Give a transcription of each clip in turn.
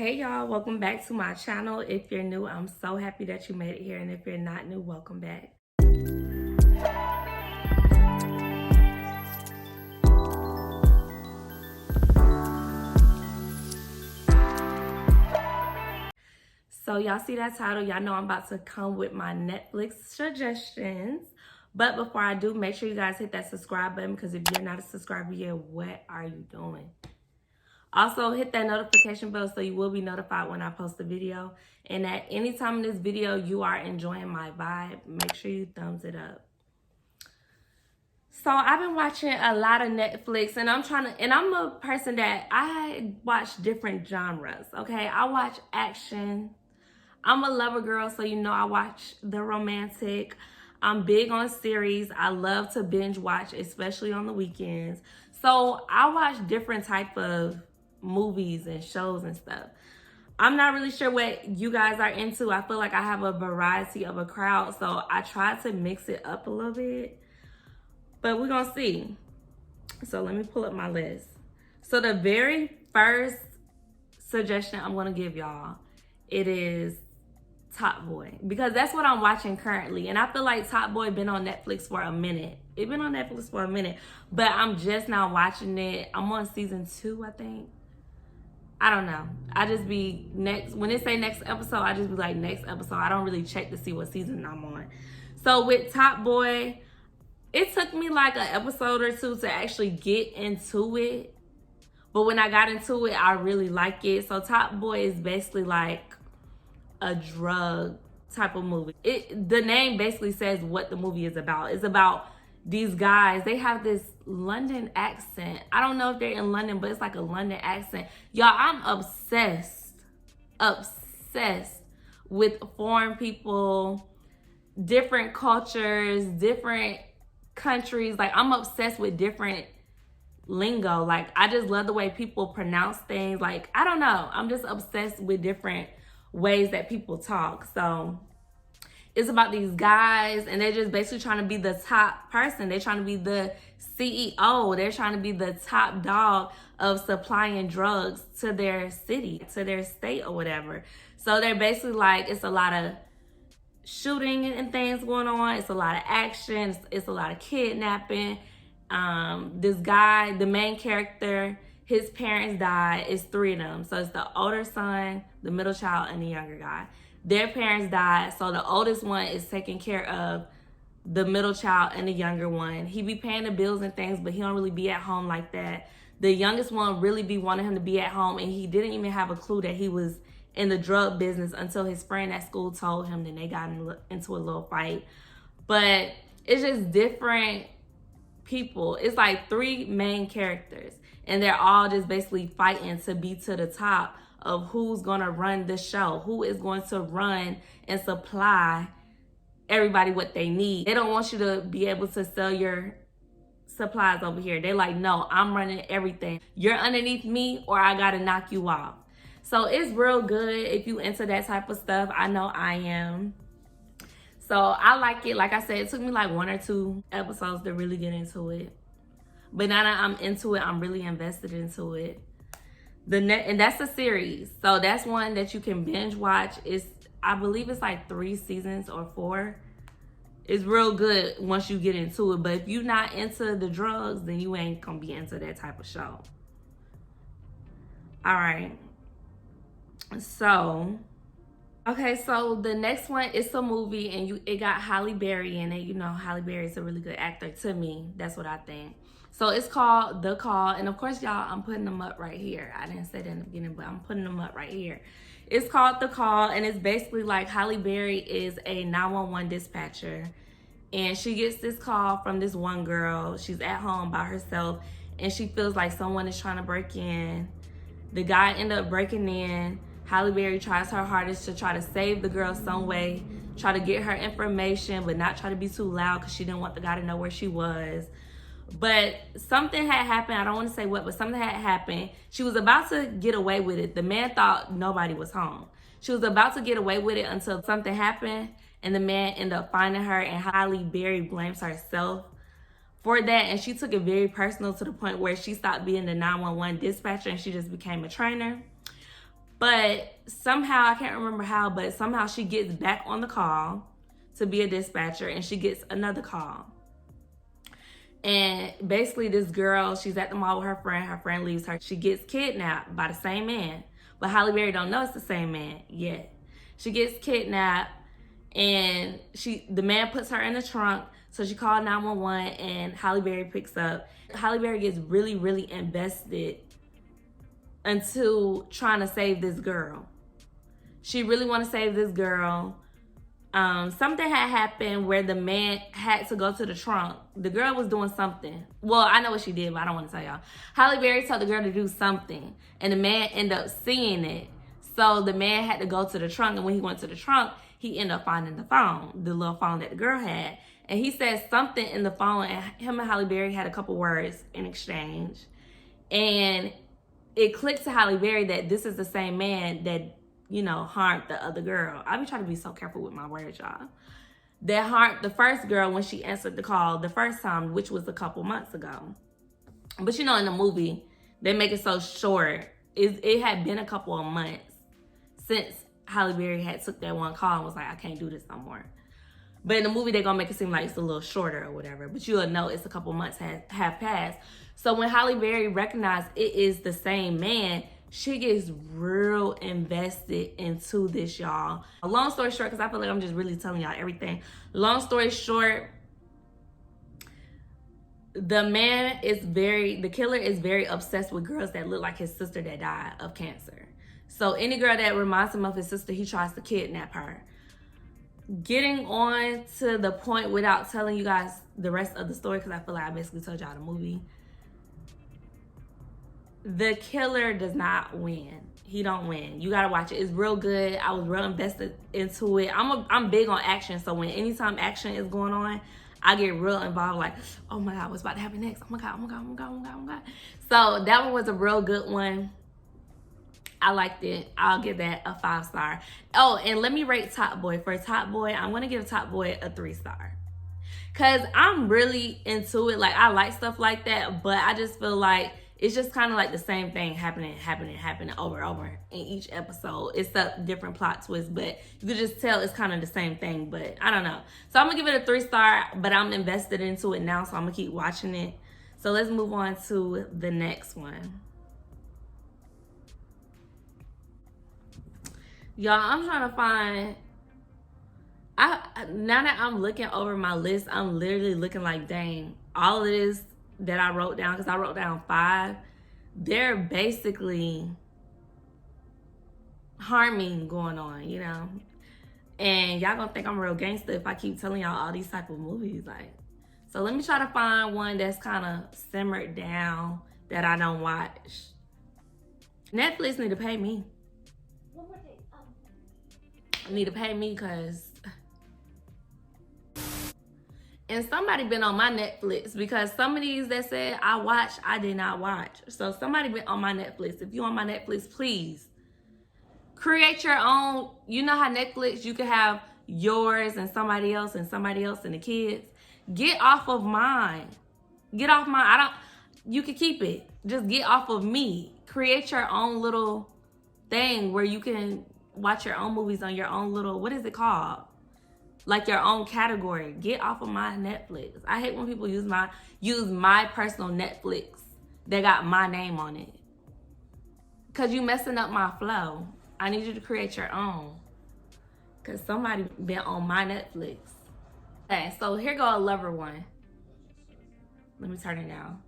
Hey y'all, welcome back to my channel. If you're new, I'm so happy that you made it here, and if you're not new, welcome back. So y'all see that title, y'all know I'm about to come with my Netflix suggestions. But before I do, make sure you guys hit that subscribe button, because if you're not a subscriber yet, what are you doing? Also, hit that notification bell so you will be notified when I post a video. And at any time in this video you are enjoying my vibe, make sure you thumbs it up. So I've been watching a lot of Netflix, and I'm a person that I watch different genres, okay? I watch action. I'm a lover girl, so you know I watch the romantic. I'm big on series. I love to binge watch, especially on the weekends. So I watch different type of movies and shows and stuff. I'm not really sure what you guys are into. I feel like I have a variety of a crowd, so I try to mix it up a little bit. But we're gonna see. So let me pull up my list. So the very first suggestion I'm gonna give y'all, it is Top Boy, because that's what I'm watching currently. And I feel like Top Boy been on Netflix for a minute. It's been on Netflix for a minute, but I'm just now watching it. I'm on season 2, I think. I don't know. I just be next, when they say next episode, I just be like next episode. I don't really check to see what season I'm on. So with Top Boy, it took me like an episode or two to actually get into it. But when I got into it, I really like it. So Top Boy is basically like a drug type of movie. The name basically says what the movie is about. It's about these guys. They have this London accent. I don't know if they're in London, but it's like a London accent. Y'all, I'm obsessed with foreign people, different cultures, different countries. Like, I'm obsessed with different lingo. Like, I just love the way people pronounce things. Like, I don't know. I'm just obsessed with different ways that people talk. So it's about these guys, and they're just basically trying to be the top person. They're trying to be the CEO. They're trying to be the top dog of supplying drugs to their city, to their state or whatever. So they're basically like, it's a lot of shooting and things going on. It's a lot of action. It's a lot of kidnapping. This guy, the main character, his parents died. It's 3 of them. So it's the older son, the middle child, and the younger guy. Their parents died, so the oldest one is taking care of the middle child and the younger one. He be paying the bills and things, but he don't really be at home like that. The youngest one really be wanting him to be at home, and he didn't even have a clue that he was in the drug business until his friend at school told him. Then they got into a little fight. But it's just different people. It's like 3 main characters, and they're all just basically fighting to be to the top of who's gonna run the show, who is going to run and supply everybody what they need. They don't want you to be able to sell your supplies over here. They're like, no, I'm running everything. You're underneath me, or I gotta knock you off. So it's real good if you into that type of stuff. I know I am. So I like it. Like I said, it took me like 1 or 2 episodes to really get into it. But now that I'm into it, I'm really invested into it. And that's a series. So that's one that you can binge watch. I believe it's like 3 seasons or 4. It's real good once you get into it. But if you're not into the drugs, then you ain't gonna be into that type of show. All right. So, okay, so the next one is a movie, and it got Halle Berry in it. You know, Halle Berry is a really good actor to me. That's what I think. So it's called The Call. And of course, y'all, I'm putting them up right here. I didn't say that in the beginning, but I'm putting them up right here. It's called The Call, and it's basically like Halle Berry is a 911 dispatcher. And she gets this call from this one girl. She's at home by herself, and she feels like someone is trying to break in. The guy ended up breaking in. Halle Berry tries her hardest to try to save the girl some way, try to get her information, but not try to be too loud because she didn't want the guy to know where she was. But something had happened. I don't want to say what, but something had happened. She was about to get away with it. The man thought nobody was home. She was about to get away with it until something happened, and the man ended up finding her, and Halle Berry blames herself for that. And she took it very personal to the point where she stopped being the 911 dispatcher and she just became a trainer. But somehow, I can't remember how, but somehow she gets back on the call to be a dispatcher, and she gets another call. And basically this girl, she's at the mall with her friend leaves her. She gets kidnapped by the same man. But Halle Berry don't know it's the same man yet. She gets kidnapped, and the man puts her in the trunk. So she called 911, and Halle Berry picks up. Halle Berry gets really, really invested into trying to save this girl. She really want to save this girl. Something had happened where the man had to go to the trunk. The girl was doing something. Well, I know what she did, but I don't want to tell y'all. Halle Berry told the girl to do something, and the man ended up seeing it. So the man had to go to the trunk, and when he went to the trunk, he ended up finding the phone, the little phone that the girl had. And he said something in the phone, and him and Halle Berry had a couple words in exchange. And it clicked to Halle Berry that this is the same man that, you know, harmed the other girl. I be trying to be so careful with my words, y'all. That harmed the first girl when she answered the call the first time, which was a couple months ago. But you know, in the movie, they make it so short. It had been a couple of months since Halle Berry had took that one call and was like, I can't do this no more. But in the movie, they're going to make it seem like it's a little shorter or whatever. But you'll know it's a couple months have passed. So when Halle Berry recognized it is the same man, she gets real invested into this, y'all. Long story short, because I feel like I'm just really telling y'all everything. Long story short, the killer is very obsessed with girls that look like his sister that died of cancer. So any girl that reminds him of his sister, he tries to kidnap her. Getting on to the point without telling you guys the rest of the story, because I feel like I basically told y'all the movie. The killer does not win. He don't win. You gotta watch it. It's real good. I was real invested into it. I'm big on action, so anytime action is going on, I get real involved. Like, oh my God, what's about to happen next? Oh my God, oh my God, oh my God, oh my God, oh my God. So that one was a real good one. I liked it. I'll give that a 5-star. Oh, and let me rate Top Boy. For Top Boy, I'm going to give Top Boy a 3-star. Because I'm really into it. Like, I like stuff like that, but I just feel like it's just kind of like the same thing happening over and over in each episode. It's a different plot twist, but you can just tell it's kind of the same thing, but I don't know. So I'm going to give it a 3-star, but I'm invested into it now, so I'm going to keep watching it. So let's move on to the next one. Y'all, I'm trying to find, now that I'm looking over my list, I'm literally looking like, dang, all of this that I wrote down, because I wrote down 5, they're basically harming going on, you know? And y'all gonna think I'm real gangster if I keep telling y'all all these type of movies. Like, so let me try to find one that's kind of simmered down that I don't watch. Netflix need to pay me. Need to pay me, because and somebody been on my Netflix, because some of these that said I watched, I did not watch. So somebody been on my Netflix. If you on my Netflix, please create your own. You know how Netflix, you can have yours and somebody else and the kids. Get off of mine. Get off mine. You can keep it. Just get off of me. Create your own little thing where you can watch your own movies on your own little, what is it called? Like your own category. Get off of my Netflix. I hate when people use my personal Netflix that got my name on it. Cause you messing up my flow. I need you to create your own. Cause somebody been on my Netflix. Okay, so here go a lover one. Let me turn it down.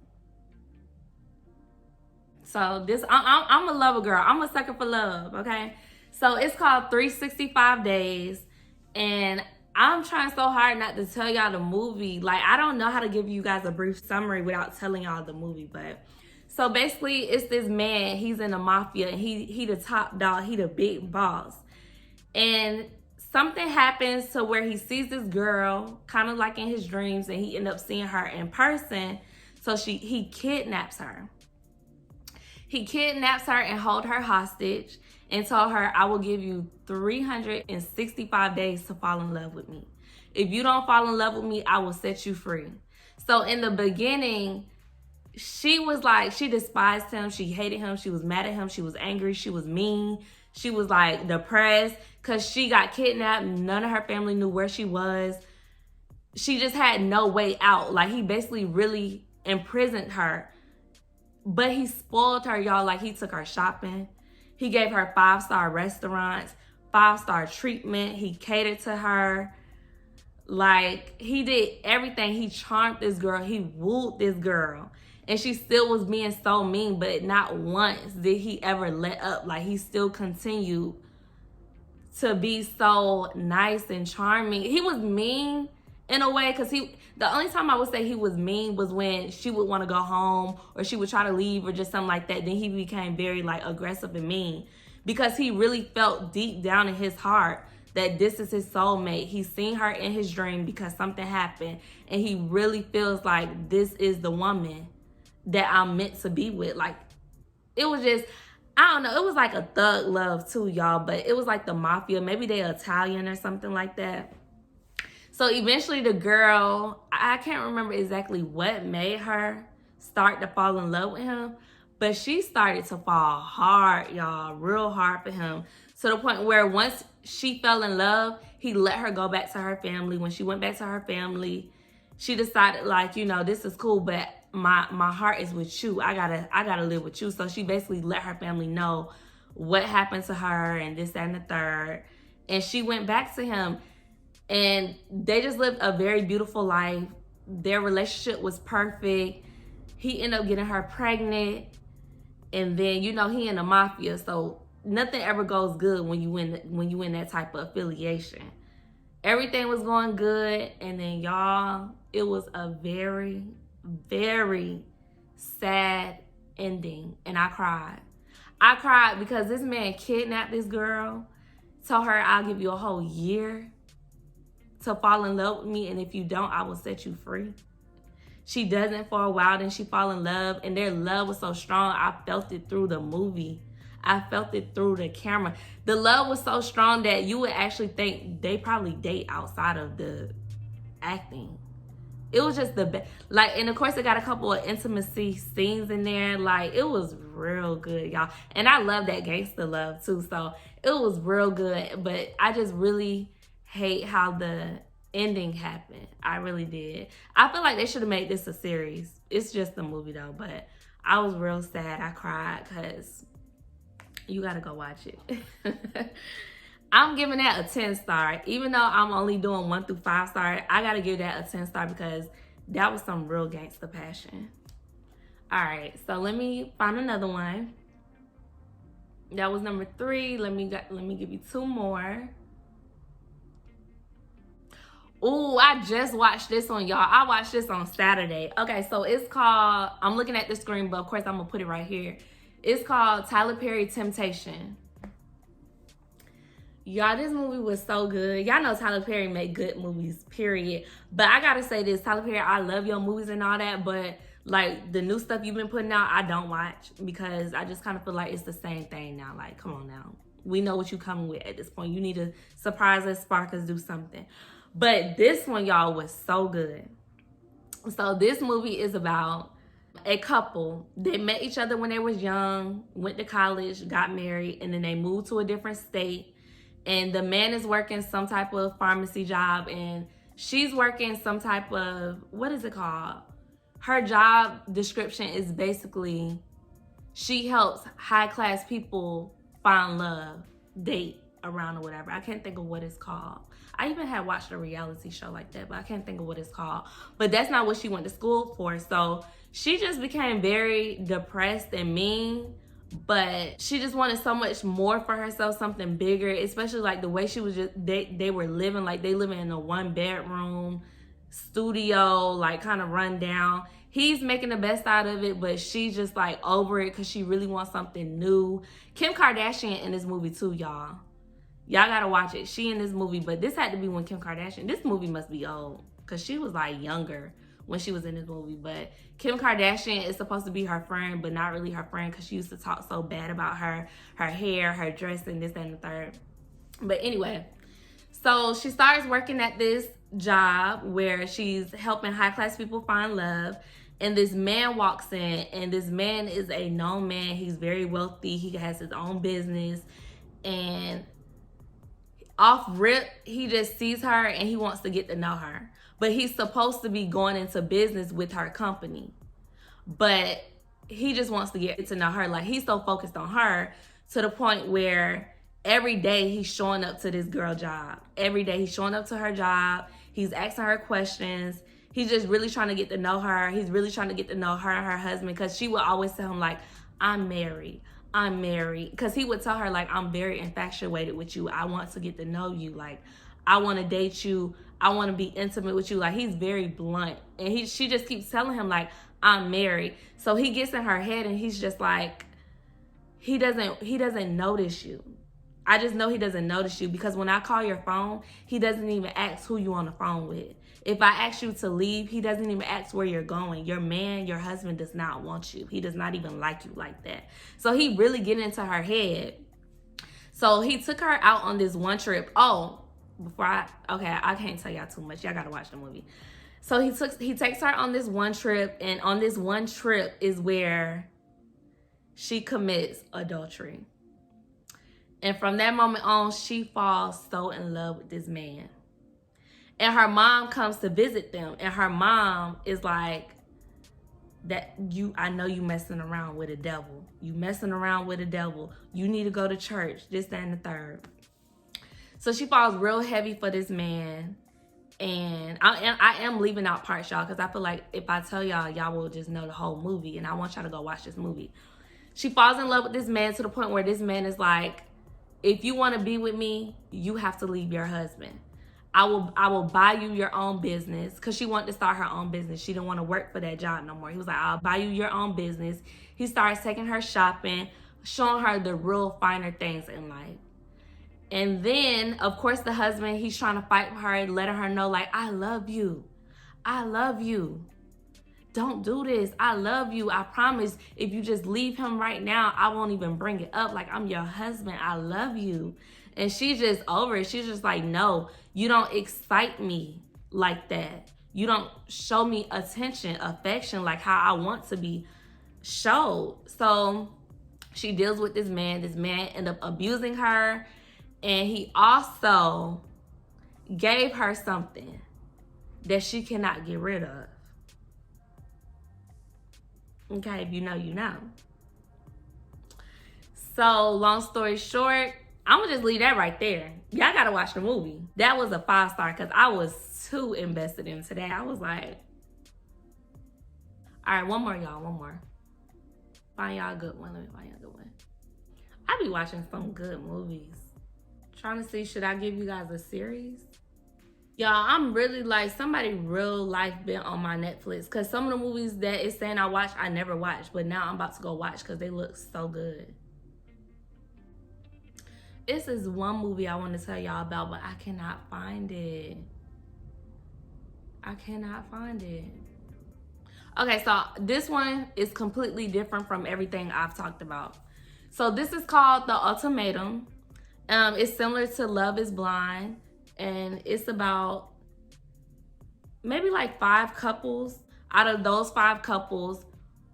So this, I'm a lover girl. I'm a sucker for love, okay? So it's called 365 Days, and I'm trying so hard not to tell y'all the movie. Like, I don't know how to give you guys a brief summary without telling y'all the movie, but so basically it's this man, he's in the mafia, and he the top dog, he the big boss. And something happens to where he sees this girl kind of like in his dreams, and he ends up seeing her in person. So he kidnaps her. He kidnaps her and hold her hostage and told her, I will give you 365 days to fall in love with me. If you don't fall in love with me, I will set you free. So in the beginning, she was like, she despised him. She hated him. She was mad at him. She was angry. She was mean. She was like depressed because she got kidnapped. None of her family knew where she was. She just had no way out. Like, he basically really imprisoned her. But he spoiled her, y'all. Like, he took her shopping. He gave her 5-star restaurants, 5-star treatment. He catered to her. Like, he did everything. He charmed this girl. He wooed this girl. And she still was being so mean, but not once did he ever let up. Like, he still continued to be so nice and charming. He was mean in a way, because the only time I would say he was mean was when she would want to go home or she would try to leave or just something like that. Then he became very like aggressive and mean, because he really felt deep down in his heart that this is his soulmate. He's seen her in his dream because something happened, and he really feels like this is the woman that I'm meant to be with. Like, it was just, I don't know, it was like a thug love too, y'all, but it was like the mafia. Maybe they're Italian or something like that. So eventually the girl, I can't remember exactly what made her start to fall in love with him, but she started to fall hard, y'all, real hard for him, to the point where once she fell in love, he let her go back to her family. When she went back to her family, she decided, like, you know, this is cool, but my heart is with you. I gotta live with you. So she basically let her family know what happened to her and this, that, and the third. And she went back to him, and they just lived a very beautiful life. Their relationship was perfect. He ended up getting her pregnant, and then, you know, he in the mafia, so nothing ever goes good when you in that type of affiliation. Everything was going good, and then, y'all, it was a very, very sad ending, and I cried. I cried because this man kidnapped this girl, told her, I'll give you a whole year to fall in love with me, and if you don't, I will set you free. She doesn't for a while, then she fall in love, and their love was so strong, I felt it through the movie. I felt it through the camera. The love was so strong that you would actually think they probably date outside of the acting. It was just the best. Like, and of course, it got a couple of intimacy scenes in there. Like, it was real good, y'all. And I love that gangster love too. So it was real good. But I just really hate how the ending happened. I really did. I feel like they should have made this a series. It's just a movie though. But I was real sad. I cried because you gotta go watch it. I'm giving that a 10-star. Even though I'm only doing 1 through 5 star, I gotta give that a 10-star because that was some real gangster passion. All right, so let me find another one. That was number 3. Let me give you 2 more. Ooh, I just watched this one, y'all. I watched this on Saturday. Okay, so it's called, I'm looking at the screen, but of course I'm gonna put it right here. It's called Tyler Perry Temptation. Y'all, this movie was so good. Y'all know Tyler Perry make good movies, period. But I gotta say this, Tyler Perry, I love your movies and all that, but like the new stuff you've been putting out, I don't watch because I just kind of feel like it's the same thing now. Like, come on now. We know what you coming with at this point. You need to surprise us, spark us, do something. But this one, y'all, was so good. So this movie is about a couple. They met each other when they was young, went to college, got married, and then they moved to a different state. And the man is working some type of pharmacy job, and she's working some type of, what is it called? Her job description is basically she helps high-class people find love, date around or whatever. I can't think of what it's called. I even had watched a reality show like that, but I can't think of what it's called. But that's not what she went to school for. So she just became very depressed and mean, but she just wanted so much more for herself, something bigger, especially like the way she was just, they were living, like they living in a 1-bedroom studio, like kind of run down. He's making the best out of it, but she's just like over it because she really wants something new. Kim Kardashian in this movie too, y'all. Y'all gotta watch it. She in this movie, but this had to be when Kim Kardashian, this movie must be old because she was like younger when she was in this movie. But Kim Kardashian is supposed to be her friend, but not really her friend because she used to talk so bad about her hair, her dress, and this, that, and the third. But anyway, so she starts working at this job where she's helping high-class people find love. And this man walks in, and this man is a known man. He's very wealthy. He has his own business. And off rip, he just sees her and he wants to get to know her. But he's supposed to be going into business with her company. But he just wants to get to know her. Like, he's so focused on her to the point where every day he's showing up to this girl job. Every day he's showing up to her job. He's asking her questions. He's just really trying to get to know her. He's really trying to get to know her and her husband, because she would always tell him, like, I'm married. Because he would tell her, like, I'm very infatuated with you. I want to get to know you. Like, I want to date you. I want to be intimate with you. Like, he's very blunt. And she just keeps telling him, like, I'm married. So he gets in her head and he's just like, he doesn't notice you. I just know he doesn't notice you, because when I call your phone, he doesn't even ask who you on the phone with. If I ask you to leave, he doesn't even ask where you're going. Your man, your husband does not want you. He does not even like you like that. So he really get into her head. So he took her out on this one trip. Oh, I can't tell y'all too much. Y'all gotta watch the movie. So he takes her on this one trip, and on this one trip is where she commits adultery. And from that moment on, she falls so in love with this man. And her mom comes to visit them, and her mom is like, I know you messing around with a devil. You messing around with a devil. You need to go to church, this, that, and the third. So she falls real heavy for this man. And I am leaving out parts, y'all, because I feel like if I tell y'all, y'all will just know the whole movie. And I want y'all to go watch this movie. She falls in love with this man to the point where this man is like, if you want to be with me, you have to leave your husband. I will buy you your own business, because she wanted to start her own business. She didn't want to work for that job no more. He was like, I'll buy you your own business. He starts taking her shopping, showing her the real finer things in life. And then, of course, the husband, he's trying to fight with her and letting her know, like, I love you. I love you. Don't do this. I love you. I promise if you just leave him right now, I won't even bring it up. Like, I'm your husband. I love you. And she's just over it. She's just like, no, you don't excite me like that. You don't show me attention, affection, like how I want to be showed. So she deals with this man. This man ended up abusing her. And he also gave her something that she cannot get rid of. Okay, if you know, you know. So, long story short, I'm going to just leave that right there. Y'all got to watch the movie. That was a 5-star, because I was too invested into that. I was like, all right, one more, y'all, one more. Find y'all a good one. Let me find y'all a good one. I be watching some good movies. Trying to see, should I give you guys a series? Y'all, I'm really like, somebody real life been on my Netflix, because some of the movies that it's saying I watch, I never watched, but now I'm about to go watch because they look so good. This is one movie I want to tell y'all about, but I cannot find it. I cannot find it. Okay, so this one is completely different from everything I've talked about. So this is called The Ultimatum. It's similar to Love is Blind, and it's about maybe like 5 couples. Out of those 5 couples,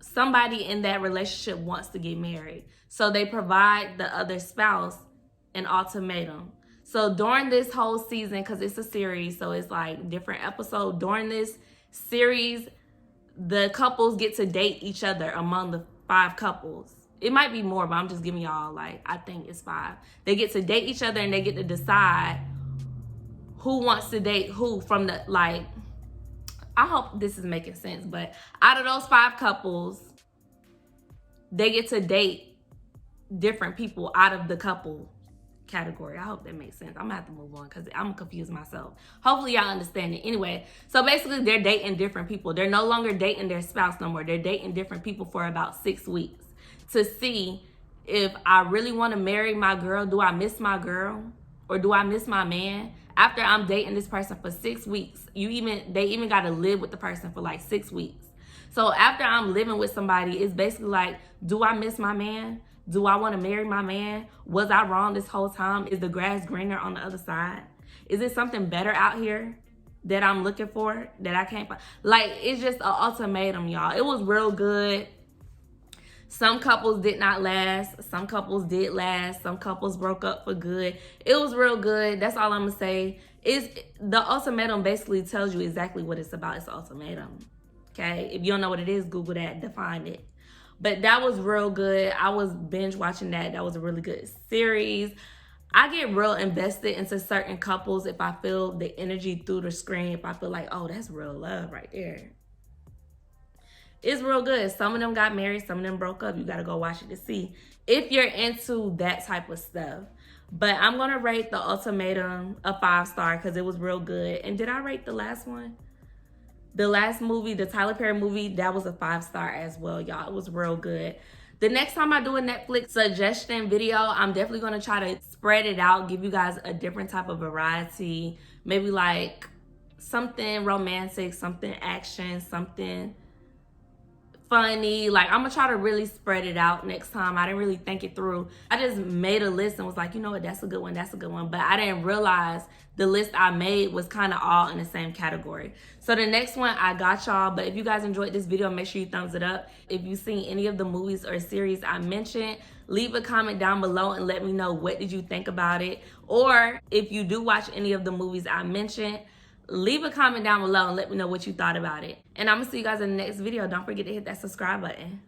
somebody in that relationship wants to get married. So they provide the other spouse an ultimatum. So during this whole season, because it's a series, so it's like different episodes. During this series, the couples get to date each other among the 5 couples. It might be more, but I'm just giving y'all, like, I think it's 5. They get to date each other, and they get to decide who wants to date who from the, like, I hope this is making sense, but out of those 5 couples, they get to date different people out of the couple category. I hope that makes sense. I'm gonna have to move on because I'm confused myself. Hopefully y'all understand it. Anyway, so basically they're dating different people. They're no longer dating their spouse no more. They're dating different people for about 6 weeks to see if I really want to marry my girl. Do I miss my girl or do I miss my man? After I'm dating this person for 6 weeks, they even got to live with the person for like 6 weeks. So after I'm living with somebody, it's basically like, do I miss my man? Do I want to marry my man? Was I wrong this whole time? Is the grass greener on the other side? Is it something better out here that I'm looking for that I can't find? Like, it's just an ultimatum, y'all. It was real good. Some couples did not last. Some couples did last. Some couples broke up for good. It was real good. That's all I'm gonna say. Is the ultimatum basically tells you exactly what it's about. It's an ultimatum. Okay? If you don't know what it is, Google that, define it. But that was real good. I was binge watching that. That was a really good series. I get real invested into certain couples if I feel the energy through the screen. If I feel like, oh, that's real love right there. It's real good. Some of them got married, some of them broke up. You gotta go watch it to see if you're into that type of stuff. But I'm gonna rate the ultimatum a 5-star because it was real good. And did I rate the last one? The last movie, the Tyler Perry movie, that was a 5-star as well, y'all. It was real good. The next time I do a Netflix suggestion video, I'm definitely gonna try to spread it out, give you guys a different type of variety. Maybe like something romantic, something action, something funny. Like, I'm gonna try to really spread it out next time. I didn't really think it through. I just made a list and was like, you know what, that's a good one, that's a good one. But I didn't realize the list I made was kind of all in the same category. So the next one, I got y'all. But if you guys enjoyed this video, make sure you thumbs it up. If you've seen any of the movies or series I mentioned, leave a comment down below and let me know what did you think about it. Or if you do watch any of the movies I mentioned, leave a comment down below and let me know what you thought about it. And I'm gonna see you guys in the next video. Don't forget to hit that subscribe button.